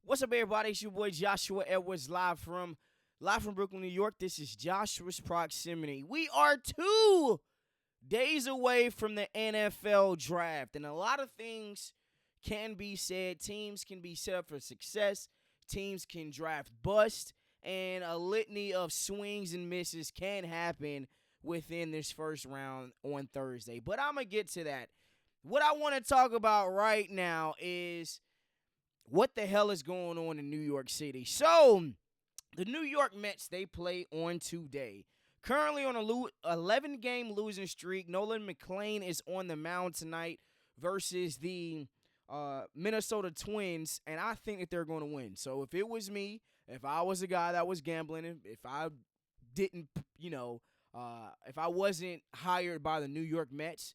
What's up, everybody? It's your boy Joshua Edwards, live from Brooklyn, New York. This is Joshua's Proximity. We are 2 days away from the NFL draft, and a lot of things can be said. Teams can be set up for success. Teams can draft bust, and a litany of swings and misses can happen within this first round on Thursday. But I'm gonna get to that. What I want to talk about right now is what the hell is going on in New York City. So, the New York Mets, they play on today. Currently on a 11-game losing streak. Nolan McLean is on the mound tonight versus the Minnesota Twins, and I think that they're going to win. So, if it was me, if I was a guy that was gambling, if I didn't, if I wasn't hired by the New York Mets,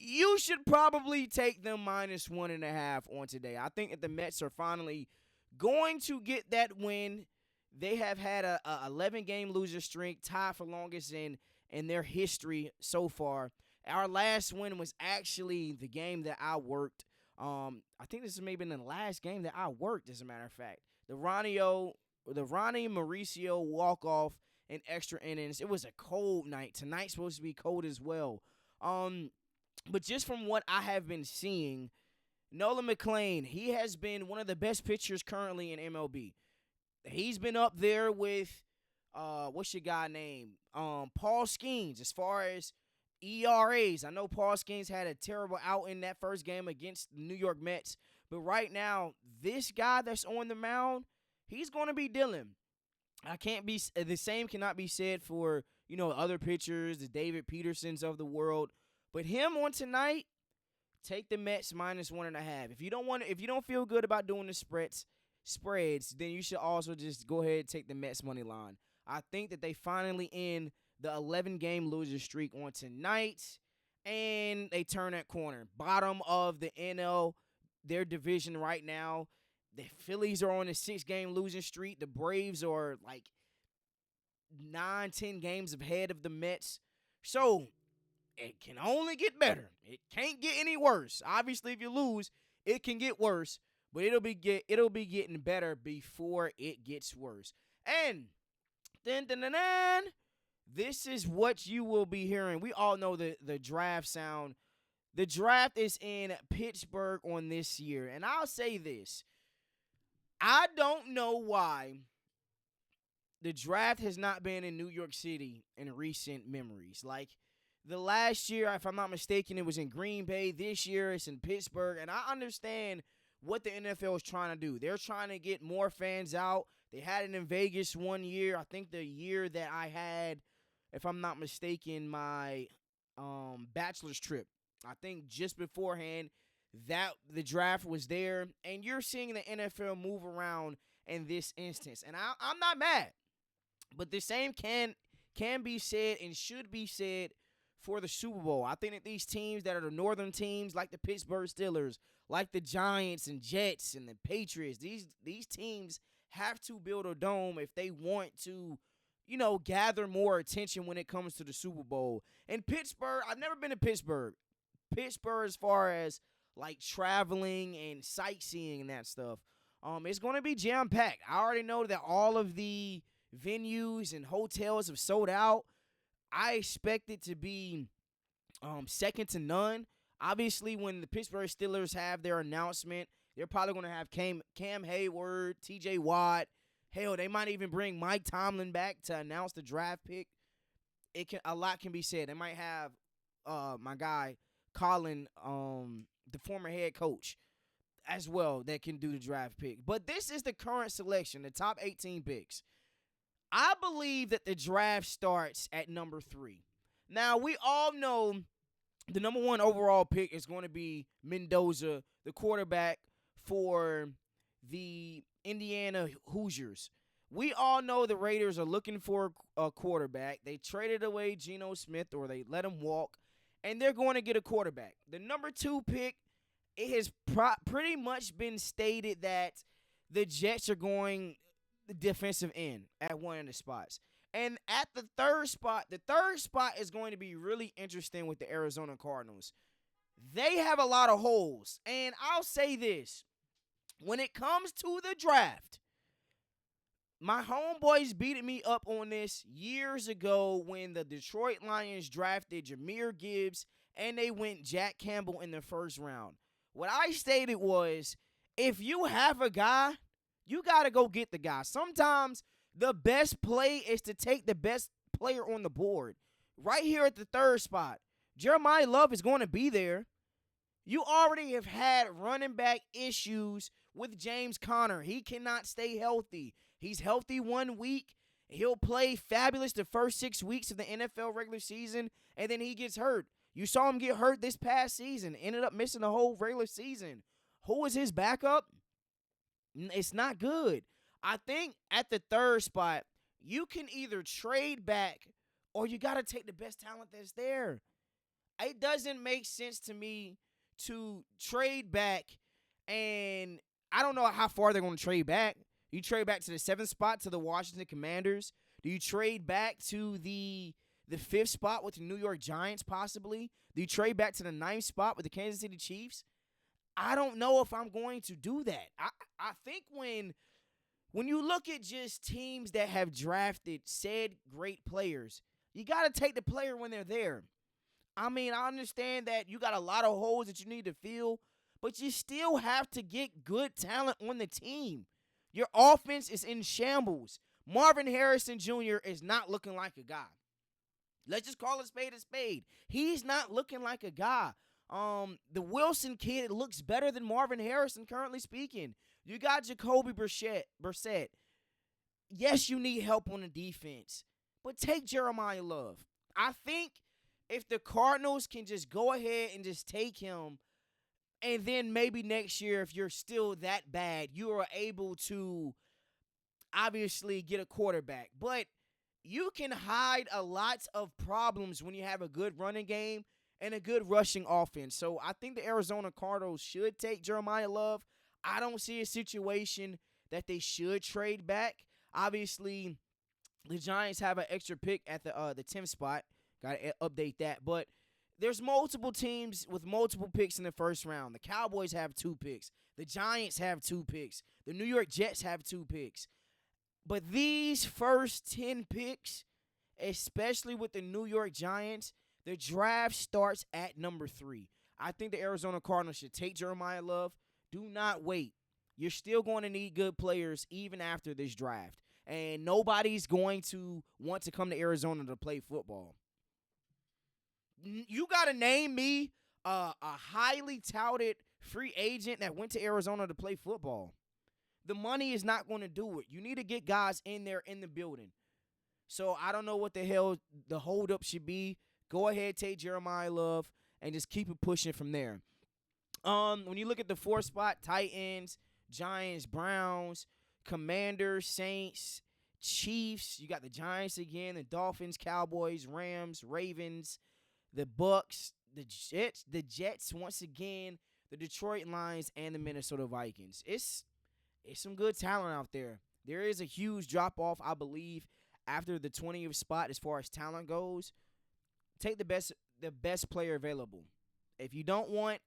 you should probably take them -1.5 on today. I think that the Mets are finally going to get that win. They have had a 11-game loser streak, tied for longest in their history so far. Our last win was actually the game that I worked. I think this is maybe the last game that I worked, as a matter of fact. The Ronnie Mauricio walk-off in extra innings. It was a cold night. Tonight's supposed to be cold as well. But just from what I have been seeing, Nolan McLean, he has been one of the best pitchers currently in MLB. He's been up there with, what's your guy name? Paul Skeens, as far as ERAs. I know Paul Skeens had a terrible out in that first game against the New York Mets. But right now, this guy that's on the mound, he's going to be dealing. The same cannot be said for, other pitchers, the David Petersons of the world. But him on tonight, take the Mets -1.5. If you don't feel good about doing the spreads, then you should also just go ahead and take the Mets money line. I think that they finally end the 11-game loser streak on tonight, and they turn that corner. Bottom of the NL, their division right now. The Phillies are on a 6-game losing streak. The Braves are like 9-10 games ahead of the Mets. So it can only get better. It can't get any worse. Obviously, if you lose, it can get worse, but it'll be getting better before it gets worse. And this is what you will be hearing. We all know the draft sound. The draft is in Pittsburgh on this year, and I'll say this. I don't know why the draft has not been in New York City in recent memories. Like, the last year, if I'm not mistaken, it was in Green Bay. This year, it's in Pittsburgh. And I understand what the NFL is trying to do. They're trying to get more fans out. They had it in Vegas one year. I think the year that I had, if I'm not mistaken, my bachelor's trip. I think just beforehand, that the draft was there. And you're seeing the NFL move around in this instance. And I'm not mad. But the same can be said and should be said for the Super Bowl. I think that these teams that are the northern teams, like the Pittsburgh Steelers, like the Giants and Jets and the Patriots, these teams have to build a dome if they want to, gather more attention when it comes to the Super Bowl. And Pittsburgh, I've never been to Pittsburgh. Pittsburgh, as far as like traveling and sightseeing and that stuff, it's going to be jam-packed. I already know that all of the venues and hotels have sold out. I expect it to be second to none. Obviously, when the Pittsburgh Steelers have their announcement, they're probably going to have Cam Hayward, T.J. Watt. Hell, they might even bring Mike Tomlin back to announce the draft pick. A lot can be said. They might have my guy Colin, the former head coach, as well, that can do the draft pick. But this is the current selection, the top 18 picks. I believe that the draft starts at number 3. Now, we all know the number 1 overall pick is going to be Mendoza, the quarterback for the Indiana Hoosiers. We all know the Raiders are looking for a quarterback. They traded away Geno Smith, or they let him walk, and they're going to get a quarterback. The number 2 pick, it has pretty much been stated that the Jets are going the defensive end at one of the spots. And at the third spot is going to be really interesting with the Arizona Cardinals. They have a lot of holes. And I'll say this. When it comes to the draft, my homeboys beating me up on this years ago when the Detroit Lions drafted Jahmyr Gibbs and they went Jack Campbell in the first round. What I stated was, if you have a guy, you got to go get the guy. Sometimes the best play is to take the best player on the board. Right here at the third spot, Jeremiah Love is going to be there. You already have had running back issues with James Conner. He cannot stay healthy. He's healthy 1 week. He'll play fabulous the first 6 weeks of the NFL regular season, and then he gets hurt. You saw him get hurt this past season, ended up missing the whole regular season. Who was his backup? It's not good. I think at the third spot, you can either trade back or you got to take the best talent that's there. It doesn't make sense to me to trade back, and I don't know how far they're going to trade back. You trade back to the 7th spot to the Washington Commanders? Do you trade back to the 5th spot with the New York Giants possibly? Do you trade back to the 9th spot with the Kansas City Chiefs? I don't know if I'm going to do that. I think when you look at just teams that have drafted said great players, you got to take the player when they're there. I mean, I understand that you got a lot of holes that you need to fill, but you still have to get good talent on the team. Your offense is in shambles. Marvin Harrison Jr. is not looking like a guy. Let's just call a spade a spade. He's not looking like a guy. The Wilson kid looks better than Marvin Harrison, currently speaking. You got Jacoby Brissett. Yes, you need help on the defense, but take Jeremiah Love. I think if the Cardinals can just go ahead and just take him, and then maybe next year, if you're still that bad, you are able to obviously get a quarterback. But you can hide a lot of problems when you have a good running game and a good rushing offense. So I think the Arizona Cardinals should take Jeremiah Love. I don't see a situation that they should trade back. Obviously, the Giants have an extra pick at the 10th spot. Got to update that. But there's multiple teams with multiple picks in the first round. The Cowboys have 2 picks. The Giants have 2 picks. The New York Jets have 2 picks. But these first 10 picks, especially with the New York Giants, the draft starts at number 3. I think the Arizona Cardinals should take Jeremiah Love. Do not wait. You're still going to need good players even after this draft. And nobody's going to want to come to Arizona to play football. You got to name me a highly touted free agent that went to Arizona to play football. The money is not going to do it. You need to get guys in there in the building. So I don't know what the hell the holdup should be. Go ahead, take Jeremiah Love, and just keep it pushing from there. When you look at the 4th spot, Titans, Giants, Browns, Commanders, Saints, Chiefs. You got the Giants again, the Dolphins, Cowboys, Rams, Ravens, the Bucks, the Jets once again, the Detroit Lions, and the Minnesota Vikings. It's some good talent out there. There is a huge drop-off, I believe, after the 20th spot as far as talent goes. Take the best player available. If you don't want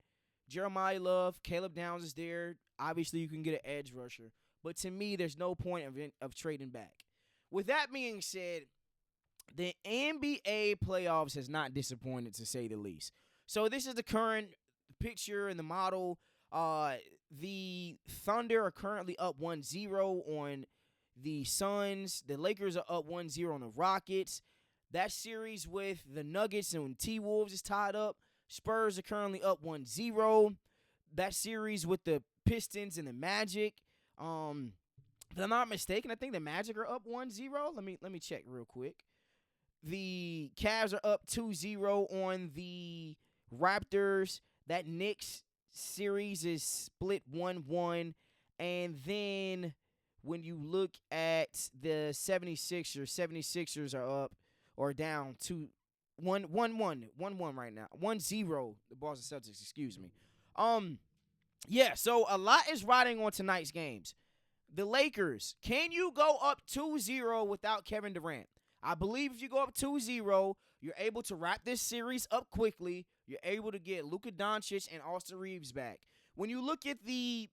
Jeremiah Love, Caleb Downs is there. Obviously, you can get an edge rusher. But to me, there's no point of trading back. With that being said, the NBA playoffs has not disappointed, to say the least. So this is the current picture and the model. The Thunder are currently up 1-0 on the Suns. The Lakers are up 1-0 on the Rockets. That series with the Nuggets and T-Wolves is tied up. Spurs are currently up 1-0. That series with the Pistons and the Magic. If I'm not mistaken, I think the Magic are up 1-0. Let me check real quick. The Cavs are up 2-0 on the Raptors. That Knicks series is split 1-1. And then when you look at the 76ers are up or down 1-1 right now. 1-0, the Boston Celtics, excuse me. Yeah, so a lot is riding on tonight's games. The Lakers, can you go up 2-0 without Kevin Durant? I believe if you go up 2-0, you're able to wrap this series up quickly. You're able to get Luka Doncic and Austin Reeves back. When you look at the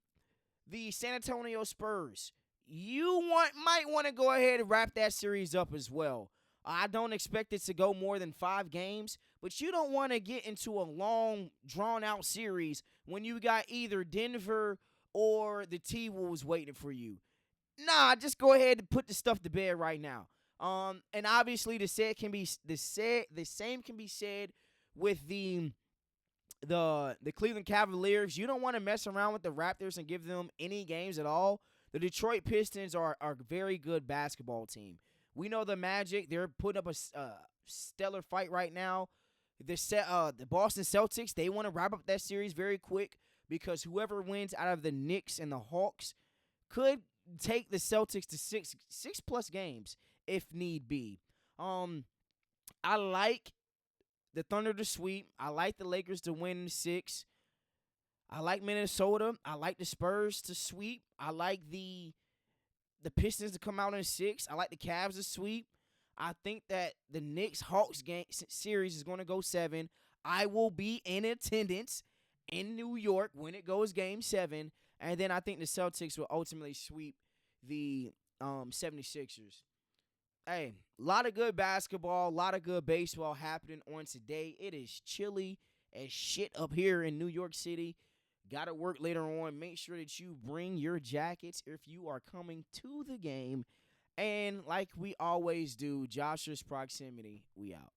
the San Antonio Spurs. Might want to go ahead and wrap that series up as well. I don't expect it to go more than 5 games, but you don't want to get into a long, drawn-out series when you got either Denver or the T-Wolves waiting for you. Nah, just go ahead and put the stuff to bed right now. And obviously the same can be said with the Cleveland Cavaliers. You don't want to mess around with the Raptors and give them any games at all. The Detroit Pistons are a very good basketball team. We know the Magic, they're putting up a stellar fight right now. The Boston Celtics, they want to wrap up that series very quick because whoever wins out of the Knicks and the Hawks could take the Celtics to six plus games if need be. I like the Thunder to sweep. I like the Lakers to win in 6. I like Minnesota. I like the Spurs to sweep. I like the Pistons to come out in 6. I like the Cavs to sweep. I think that the Knicks Hawks game series is going to go 7. I will be in attendance in New York when it goes game 7. And then I think the Celtics will ultimately sweep the 76ers. Hey, a lot of good basketball, a lot of good baseball happening on today. It is chilly as shit up here in New York City. Got to work later on. Make sure that you bring your jackets if you are coming to the game. And like we always do, Joshua's Proximity, we out.